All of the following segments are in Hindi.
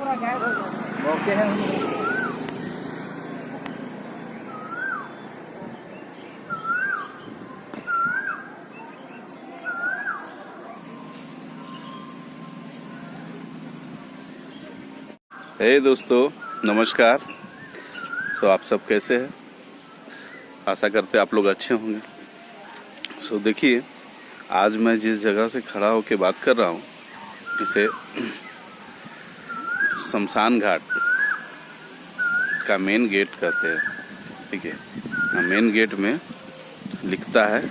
मौके हैं। हे दोस्तों, नमस्कार। आप सब कैसे हैं? आशा करते आप लोग अच्छे होंगे। देखिए, आज मैं जिस जगह से खड़ा होकर बात कर रहा हूँ इसे शमशान घाट का मेन गेट कहते हैं। ठीक है, मेन गेट में लिखता है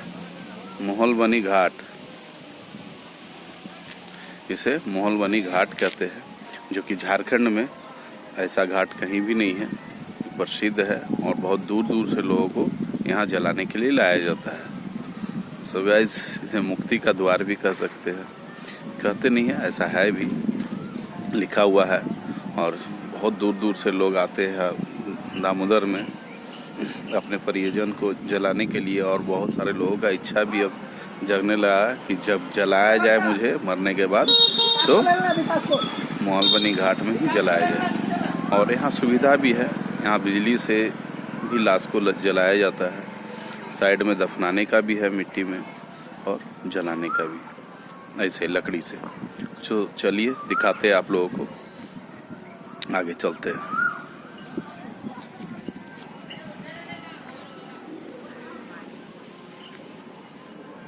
मोहलबनी घाट। इसे मोहलबनी घाट कहते हैं, जो कि झारखंड में ऐसा घाट कहीं भी नहीं है। प्रसिद्ध है और बहुत दूर दूर से लोगों को यहाँ जलाने के लिए लाया जाता है। गाइस, इसे मुक्ति का द्वार भी कह सकते हैं। कहते नहीं है, ऐसा है भी, लिखा हुआ है। और बहुत दूर दूर से लोग आते हैं दामोदर में अपने परिजन को जलाने के लिए। और बहुत सारे लोगों का इच्छा भी अब जगने लगा कि जब जलाया जाए मुझे मरने के बाद, तो मोहलबनी घाट में ही जलाया जाए। और यहाँ सुविधा भी है, यहाँ बिजली से भी लाश को जलाया जाता है। साइड में दफनाने का भी है मिट्टी में, और जलाने का भी ऐसे लकड़ी से। तो चलिए दिखाते हैं आप लोगों को, आगे चलते हैं।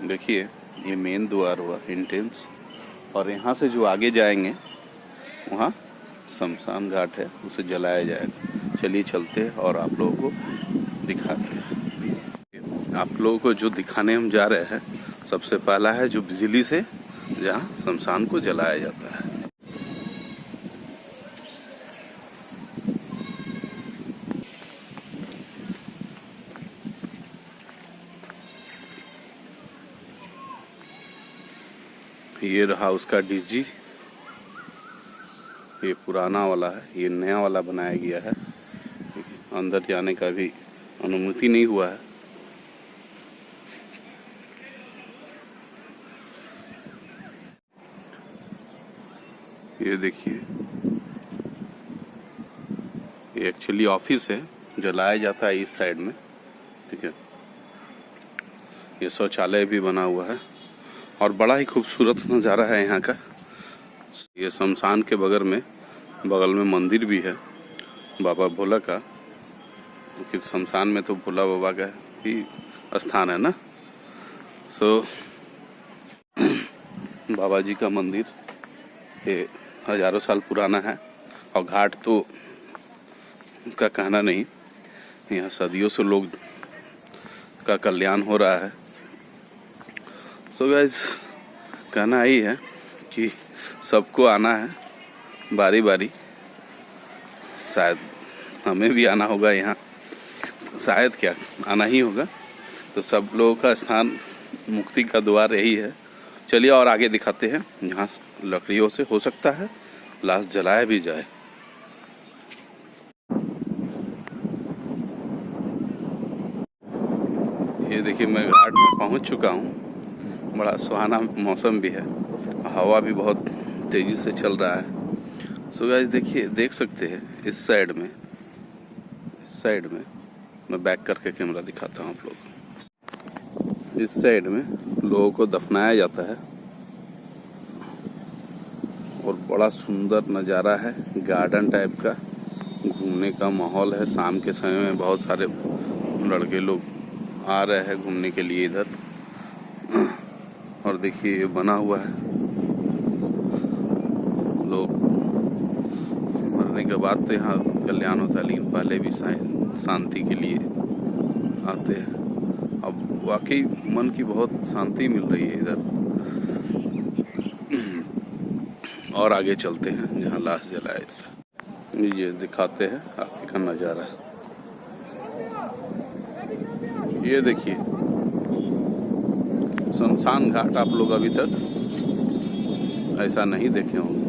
देखिए, ये मेन द्वार हुआ एंट्रेंस, और यहाँ से जो आगे जाएंगे वहाँ शमशान घाट है, उसे जलाया जाएगा। चलिए चलते हैं और आप लोगों को दिखाते हैं। आप लोगों को जो दिखाने हम जा रहे हैं, सबसे पहला है जो बिजली से जहाँ शमशान को जलाया जाता है। ये रहा उसका डीजी। ये पुराना वाला है, ये नया वाला बनाया गया है। अंदर जाने का भी अनुमति नहीं हुआ है। ये देखिए, ये एक्चुअली ऑफिस है, जलाया जाता है इस साइड में। ठीक है, ये शौचालय भी बना हुआ है और बड़ा ही खूबसूरत नज़ारा है यहाँ का। ये शमशान के बगल में मंदिर भी है बाबा भोला का, क्योंकि शमशान में तो भोला बाबा का ही स्थान है ना। बाबा जी का मंदिर ये हजारों साल पुराना है। और घाट तो का कहना नहीं, यहाँ सदियों से लोग का कल्याण हो रहा है। गाइस, कहना यही है कि सबको आना है बारी बारी। शायद हमें भी आना होगा यहाँ, शायद क्या आना ही होगा। तो सब लोगों का स्थान, मुक्ति का द्वार यही है। चलिए और आगे दिखाते हैं, जहाँ लकड़ियों से हो सकता है लाश जलाया भी जाए। ये देखिए, मैं घाट में पहुँच चुका हूँ। बड़ा सुहाना मौसम भी है, हवा भी बहुत तेजी से चल रहा है। गाइस देखिए, देख सकते हैं इस साइड में मैं बैक करके कैमरा दिखाता हूँ आप लोग को। इस साइड में लोगों को दफनाया जाता है और बड़ा सुंदर नज़ारा है, गार्डन टाइप का। घूमने का माहौल है। शाम के समय में बहुत सारे लड़के लोग आ रहे हैं घूमने के लिए इधर। और देखिए, ये बना हुआ है। लोग मरने के बाद तो यहाँ कल्याण होता है, लेकिन पहले भी शांति के लिए आते हैं। अब वाकई मन की बहुत शांति मिल रही है इधर। और आगे चलते हैं जहाँ लाश जलाया जाता है। ये दिखाते हैं आगे का नज़ारा। ये देखिए, शमशान घाट आप लोग अभी तक ऐसा नहीं देखे होंगे।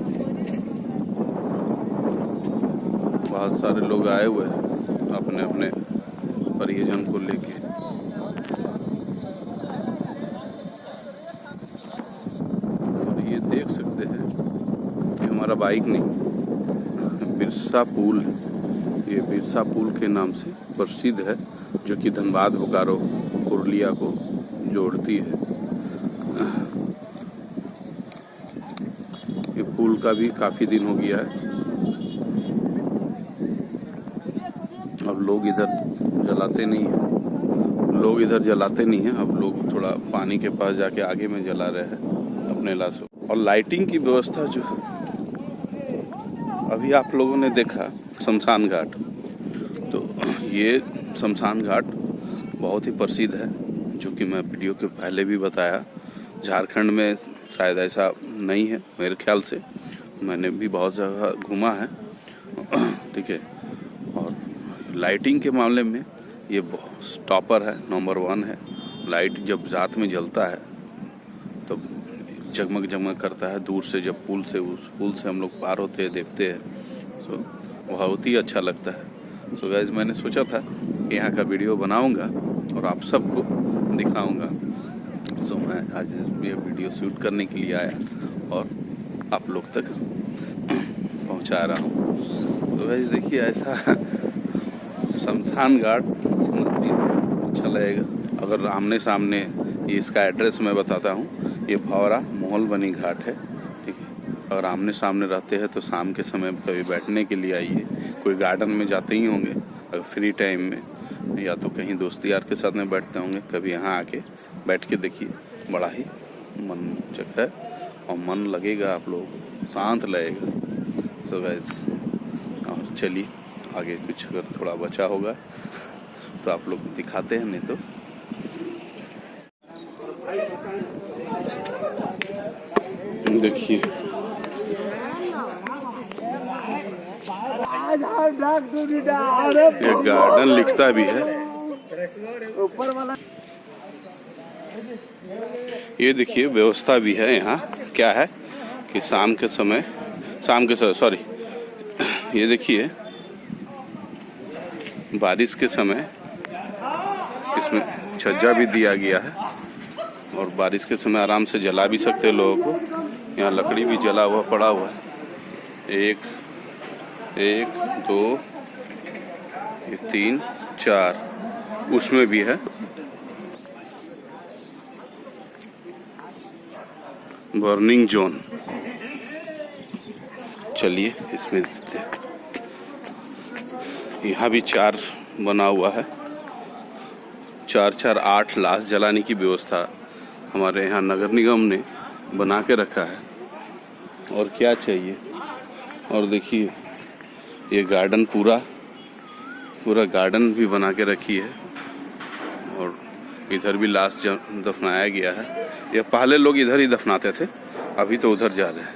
बहुत सारे लोग आए हुए हैं अपने अपने परिजन को लेके। और ये देख सकते हैं कि हमारा बाइक नहीं, बिरसा पुल, ये बिरसा पुल के नाम से प्रसिद्ध है, जो कि धनबाद, बोकारो, पुरुलिया को जोड़ती है। ये पुल का भी काफ़ी दिन हो गया है, अब लोग इधर जलाते नहीं हैं, अब लोग थोड़ा पानी के पास जाके आगे में जला रहे हैं अपने लाशों। और लाइटिंग की व्यवस्था जो अभी आप लोगों ने देखा शमशान घाट, तो ये शमशान घाट बहुत ही प्रसिद्ध है, जो कि मैं वीडियो के पहले भी बताया। झारखंड में शायद ऐसा नहीं है मेरे ख्याल से, मैंने भी बहुत जगह घूमा है, ठीक है। और लाइटिंग के मामले में ये टॉपर है, नंबर 1 है। लाइट जब रात में जलता है तो जगमग जगमग करता है, दूर से जब पुल से हम लोग पार होते हैं देखते हैं, तो बहुत ही अच्छा लगता है। सो गाइस, मैंने सोचा था कि यहाँ का वीडियो बनाऊंगा और आप सबको दिखाऊंगा। सो मैं आज ये वीडियो शूट करने के लिए आया और आप लोग तक पहुँचा रहा हूँ। तो गाइस देखिए, ऐसा शमशान घाट अच्छा लगेगा अगर आमने सामने। ये इसका एड्रेस मैं बताता हूँ, ये भौरा मोहलबनी घाट है, ठीक है। अगर आमने सामने रहते हैं तो शाम के समय कभी बैठने के लिए आइए। कोई गार्डन में जाते ही होंगे अगर फ्री टाइम में, या तो कहीं दोस्ती यार के साथ में बैठते होंगे, कभी यहाँ आके बैठ के देखिए, बड़ा ही मनोरंजक है और मन लगेगा, आप लोग शांत लगेगा। सो गाइस, और चलिए आगे कुछ अगर थोड़ा बचा होगा तो आप लोग दिखाते हैं, नहीं तो देखिए ये गार्डन लिखता भी है। ये देखिए व्यवस्था भी है यहाँ, क्या है कि शाम के समय सॉरी, ये देखिए बारिश के समय इसमें छज्जा भी दिया गया है और बारिश के समय आराम से जला भी सकते हैं लोगों को। यहाँ लकड़ी भी जला हुआ पड़ा हुआ है, 1 2 3 4, उसमें भी है। बर्निंग जोन, चलिए इसमें देखते हैं। यहाँ भी 4 बना हुआ है, 4 8 लाश जलाने की व्यवस्था हमारे यहाँ नगर निगम ने बना के रखा है, और क्या चाहिए। और देखिए ये गार्डन पूरा गार्डन भी बना के रखी है, और इधर भी लाश दफनाया गया है। ये पहले लोग इधर ही दफनाते थे, अभी तो उधर जा रहे हैं।